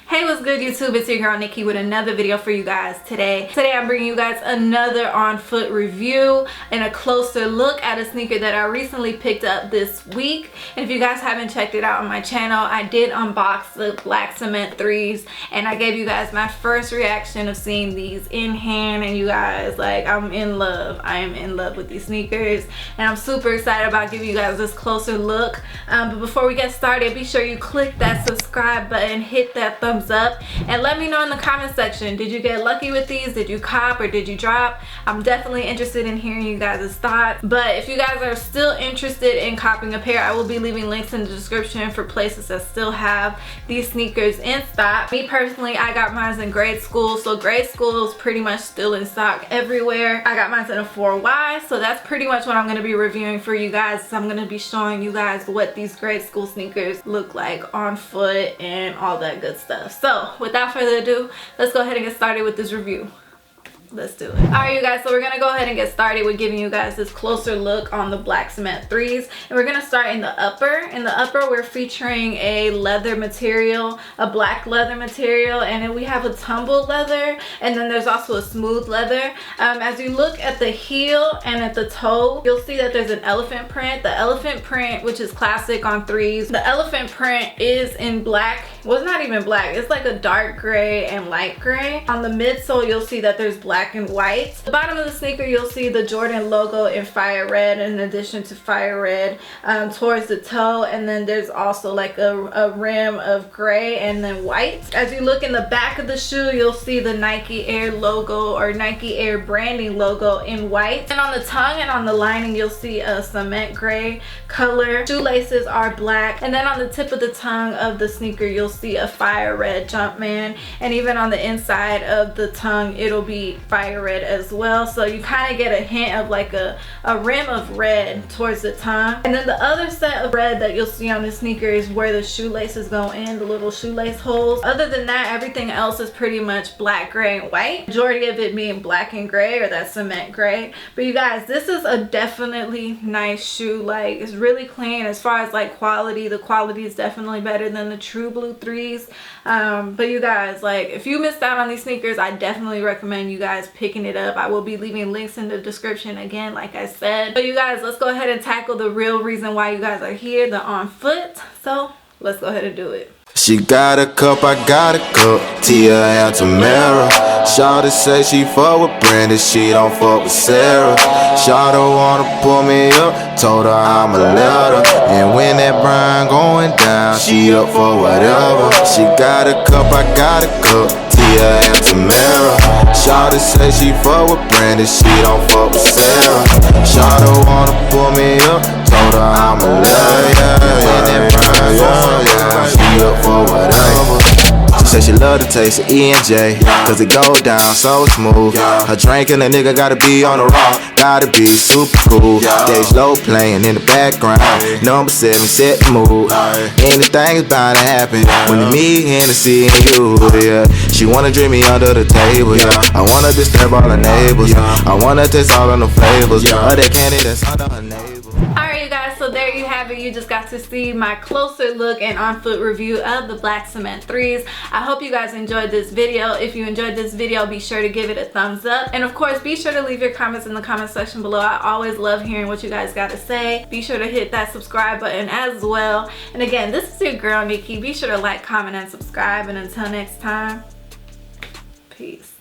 Hey, what's good YouTube? It's your girl Nikki with another video for you guys today. Today I'm bringing you guys another on foot review and a closer look at a sneaker that I recently picked up this week. And if you guys haven't checked it out on my channel, I did unbox the black cement 3s and I gave you guys my first reaction of seeing these in hand, and you guys, like, I'm in love. I am in love with these sneakers and I'm super excited about giving you guys this closer look. But before we get started, be sure you click that subscribe button, hit that thumbs up, and let me know in the comment section, did you get lucky with these? Did you cop or did you drop? I'm definitely interested in hearing you guys' thoughts. But if you guys are still interested in copping a pair, I will be leaving links in the description for places that still have these sneakers in stock. Me personally, I got mine in grade school, so grade school is pretty much still in stock everywhere. I got mine in a 4Y, so that's pretty much what I'm going to be reviewing for you guys. So I'm going to be showing you guys what these grade school sneakers look like on foot and all that good stuff. So without further ado, let's go ahead and get started with this review. Let's do it. Alright you guys, so we're gonna go ahead and get started with giving you guys this closer look on the black cement 3s, and we're gonna start in the upper. In the upper, we're featuring a leather material, a black leather material, and then we have a tumbled leather, and then there's also a smooth leather. As you look at the heel and at the toe, you'll see that there's an elephant print. The elephant print, which is classic on 3s, the elephant print is in black. Well, it's not even black, it's like a dark gray and light gray. On the midsole, you'll see that there's black and white. The bottom of the sneaker, you'll see the Jordan logo in fire red in addition to fire red towards the toe, and then there's also like a rim of gray and then white. As you look in the back of the shoe, you'll see the Nike Air logo or Nike Air branding logo in white, and on the tongue and on the lining you'll see a cement gray color. Shoelaces are black, and then on the tip of the tongue of the sneaker you'll see a fire red Jumpman, and even on the inside of the tongue it'll be fire red as well, so you kind of get a hint of like a rim of red towards the tongue. And then the other set of red that you'll see on the sneaker is where the shoelaces go in, the little shoelace holes. Other than that, everything else is pretty much black, gray, and white, majority of it being black and gray or that cement gray. But you guys, this is a definitely nice shoe. Like, it's really clean. As far as like quality, the quality is definitely better than the True Blue 3s. But you guys, like, if you missed out on these sneakers, I definitely recommend you guys picking it up. I will be leaving links in the description again, like I said. But you guys, let's go ahead and tackle the real reason why you guys are here, the on foot. So let's go ahead and do it. She got a cup, I got a cup, Tia and Tamara. Shawty say she fuck with Brandon, she don't fuck with Sarah. Shawty wanna pull me up, told her I'ma let her. And when that brine going down, she up for whatever. She got a cup, I got a cup, Tia and Tamara. Shawty say she fuck with Brandon, she don't fuck with Sarah. Shawty wanna pull me up, told her I'ma let her. When that brine going down, she up for whatever. She said she love the taste of E&J, cause it go down so smooth. Her drink and a nigga gotta be on the rock, gotta be super cool. Dej Low playing in the background, number 7 set the mood. Anything is bound to happen when you meet Hennessy and you, yeah. She wanna drink me under the table, yeah. I wanna disturb all her neighbors, I wanna taste all of the flavors of that candy that's under her navel. Alright you guys, so there you have it. You just got to see my closer look and on foot review of the black cement 3s. I hope you guys enjoyed this video. If you enjoyed this video, be sure to give it a thumbs up, and of course be sure to leave your comments in the comment section below. I always love hearing what you guys got to say. Be sure to hit that subscribe button as well. And again, this is your girl Nikki. Be sure to like, comment, and subscribe, and until next time, peace.